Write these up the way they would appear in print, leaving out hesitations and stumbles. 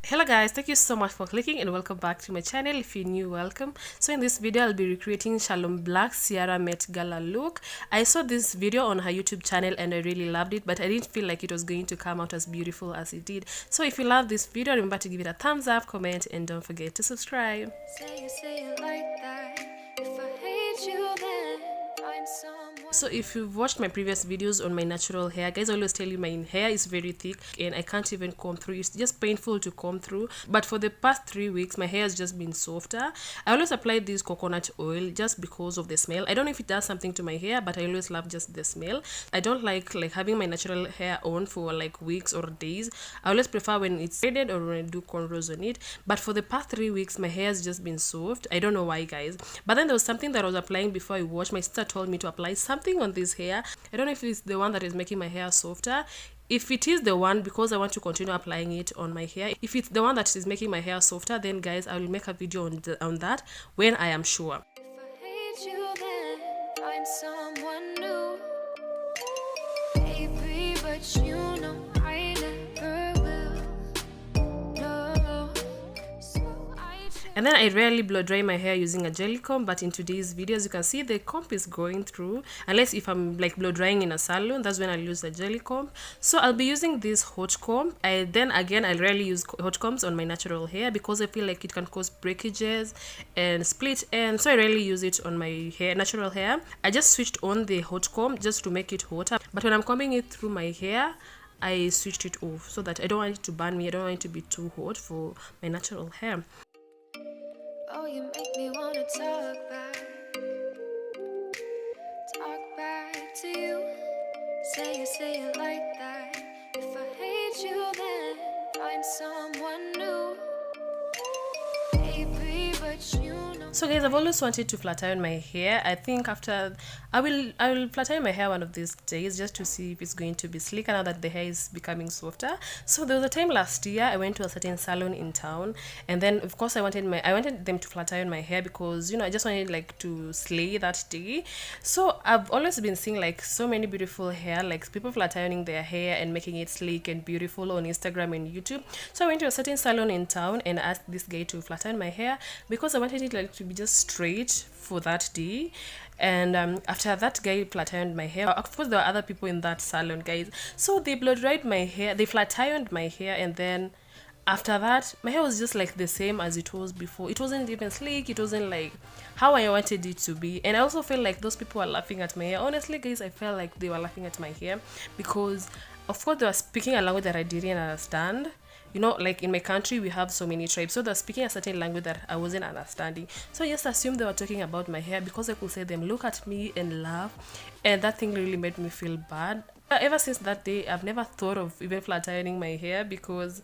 Hello guys, thank you so much for clicking and welcome back to my channel. If you're new, welcome. So in this video I'll be recreating Shalom Blac Ciara Met Gala look. I saw this video on her YouTube channel and I really loved it, but I didn't feel like it was going to come out as beautiful as it did. So if you love this video, remember to give it a thumbs up, comment, and don't forget to subscribe. Say it like that. If I hate you, then find someone. So if you've watched my previous videos on my natural hair, guys, I always tell you my hair is very thick and I can't even comb through. It's just painful to comb through. But for the past 3 weeks my hair has just been softer. I always apply this coconut oil just because of the smell. I don't know if it does something to my hair, but I always love just the smell. I don't like having my natural hair on for like weeks or days. I always prefer when it's braided or when I do cornrows on it. But for the past 3 weeks my hair has just been soft. I don't know why, guys. But then there was something that I was applying before I washed. My sister told me to apply something on this hair. I don't know if it's the one that is making my hair softer. If it is the one, because I want to continue applying it on my hair, if it's the one that is making my hair softer, then guys, I will make a video on that when I am sure. If I hate you, then find someone new. Baby, but you know I never will. No. And then I rarely blow dry my hair using a jelly comb, but in today's videos you can see the comb is going through, unless if I'm like blow drying in a salon, that's when I'll use a jelly comb. So I'll be using this hot comb. Then again, I rarely use hot combs on my natural hair because I feel like it can cause breakages and split ends, so I rarely use it on my natural hair. I just switched on the hot comb just to make it hotter, but when I'm combing it through my hair, I switched it off so that I don't want it to burn me. I don't want it to be too hot for my natural hair. Oh, you make me wanna talk back to you. Say it like that. If I hate you, then find someone new. Baby, but you know. So guys, I've always wanted to flat iron my hair. I think after I will flat iron my hair one of these days just to see if it's going to be slicker now that the hair is becoming softer. So there was a time last year I went to a certain salon in town, and then of course I wanted them to flat iron my hair because, you know, I just wanted like to slay that day. So I've always been seeing like so many beautiful hair, like people flat ironing their hair and making it sleek and beautiful on Instagram and YouTube. So I went to a certain salon in town and asked this guy to flat iron my hair because I wanted it like to be just straight for that day. And after that guy flat ironed my hair, of course there were other people in that salon, guys, so they blow dried my hair, they flat ironed my hair, and then after that my hair was just like the same as it was before. It wasn't even sleek, it wasn't like how I wanted it to be. And I also felt like those people were laughing at my hair. Honestly, guys, I felt like they were laughing at my hair because of course they were speaking a language that I didn't understand. You know, like in my country we have so many tribes, so they're speaking a certain language that I wasn't understanding. So I just assumed they were talking about my hair because I could say them look at me and laugh, and that thing really made me feel bad. Ever since that day I've never thought of even flat ironing my hair because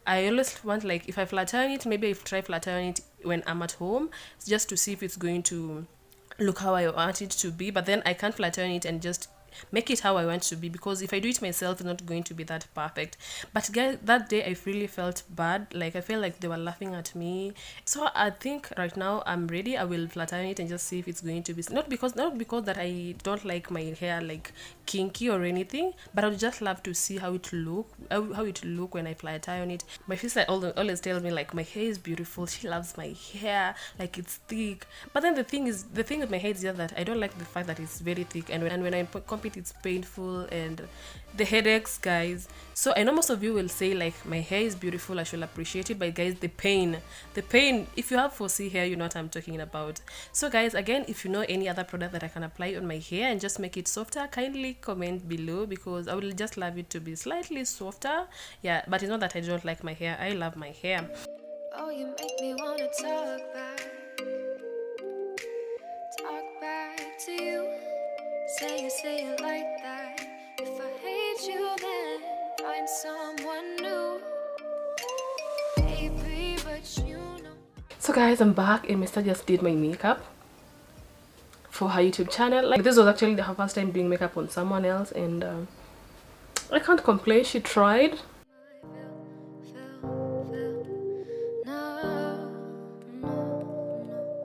I always want, like, if I flat iron it, maybe I try flat iron it when I'm at home just to see if it's going to look how I want it to be. But then I can't flat iron it and just make it how I want to be, because if I do it myself it's not going to be that perfect. But guys, that day I really felt bad, like I felt like they were laughing at me. So I think right now I'm ready. I will flat iron it and just see if it's going to be, not because that I don't like my hair like kinky or anything, but I would just love to see how it look when I flat iron it. My sister always tells me like my hair is beautiful, she loves my hair, like it's thick. But then the thing with my hair is just that I don't like the fact that it's very thick, and when I comb it, it's painful and the headaches, guys. So I know most of you will say like my hair is beautiful, I should appreciate it, but guys, the pain, if you have 4C hair, you know what I'm talking about. So guys, again, if you know any other product that I can apply on my hair and just make it softer, kindly comment below because I will just love it to be slightly softer. Yeah, but it's not that I don't like my hair, I love my hair. Oh, you make me want to talk back to you. Say it like that. If I hate you, then find someone new. Baby, but you know. So guys, I'm back and my sister just did my makeup for her YouTube channel. Like, this was actually her first time doing makeup on someone else, and I can't complain. She tried.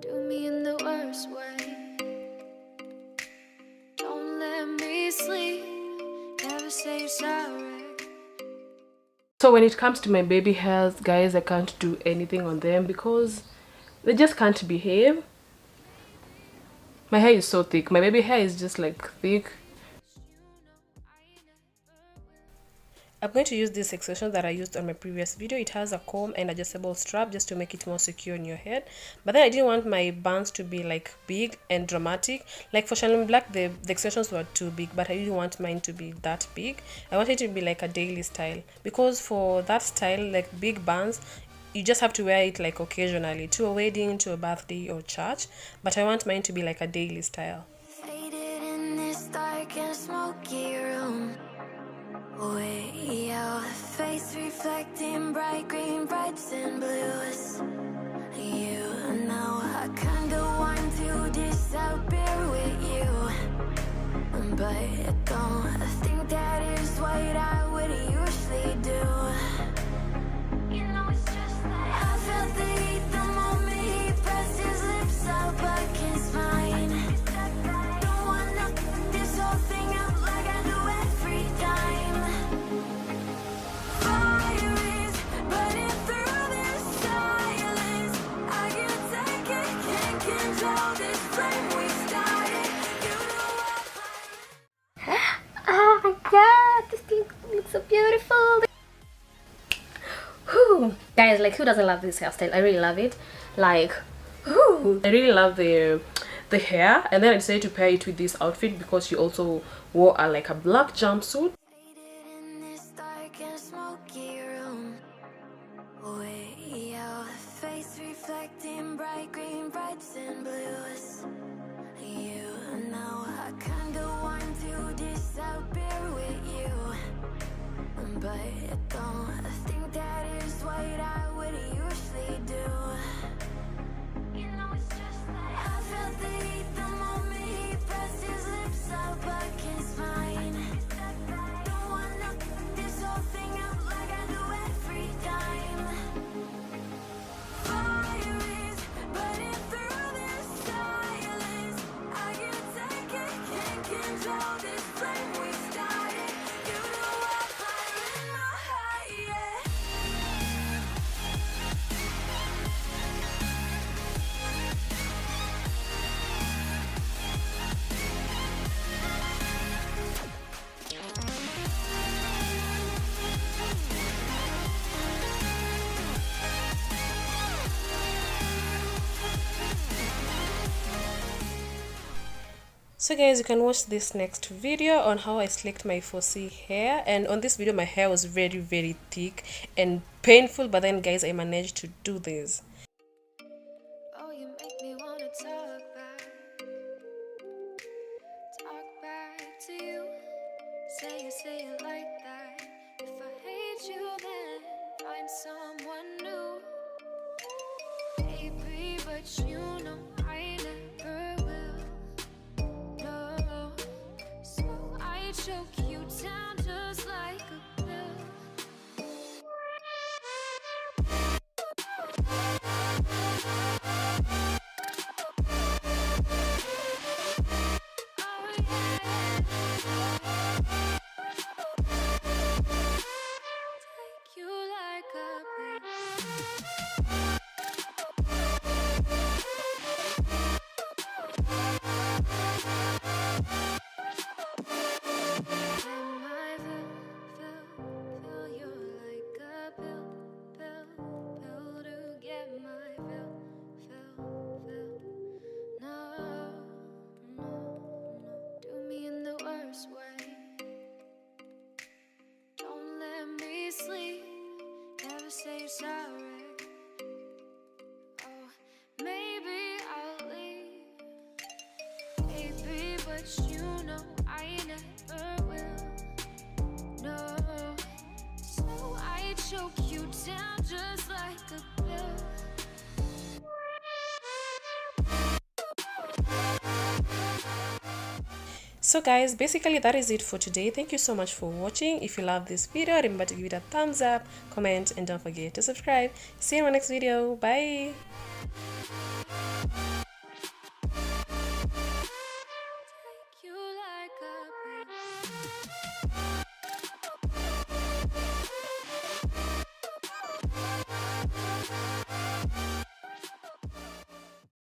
Do me in the worst way. Don't let me sleep. Never say you're sorry. So when it comes to my baby hairs, guys, I can't do anything on them because they just can't behave. My hair is so thick. My baby hair is just like thick. I'm going to use this extension that I used on my previous video. It has a comb and adjustable strap just to make it more secure on your head. But then I didn't want my bangs to be like big and dramatic. Like for Shalom Blac, the extensions were too big, but I didn't want mine to be that big. I wanted it to be like a daily style, because for that style, like big bangs, you just have to wear it like occasionally, to a wedding, to a birthday or church. But I want mine to be like a daily style. Faded in this dark and smoky room. Way your face reflecting bright green, brights and blues. You know I kinda want to disappear with you, but don't think that is what I would usually do. You know it's just like I felt the heat the moment he pressed his lips up against mine. Don't wanna this whole thing out like I do every time. Oh my god, this thing looks so beautiful. Whew. Guys, like, who doesn't love this hairstyle? I really love it. Like, I really love the hair, and then I decided to pair it with this outfit because she also wore like a black jumpsuit. In this dark and smoky room, way your face reflecting bright green, brights and blues. You know I kinda want to disappear with you, but don't think that is what I would usually do. You know it's just like I felt the heat the moment he pressed his lips up against mine. Don't wanna this whole thing out like I do every time. Fire is burning through this silence. I can't take it, can't control this flame we started. You know I'm flying high, yeah. So guys, you can watch this next video on how I slicked my 4C hair, and on this video my hair was very thick and painful, but then guys, I managed to do this. Oh, you make me wanna talk back to you. Say it like that. If I hate you, then find someone new. Baby, but you know I never will. No, so I choke you down just like a pill. Oh yeah. Take you like a pill. Am I fill you like a pill to get my fill. No, do me in the worst way. Don't let me sleep, never say sorry. Oh, maybe I'll leave, baby, but you know I never will. No, so I choke you down just like a pill. So guys, basically that is it for today. Thank you so much for watching. If you love this video, remember to give it a thumbs up, comment, and don't forget to subscribe. See you in my next video. Bye.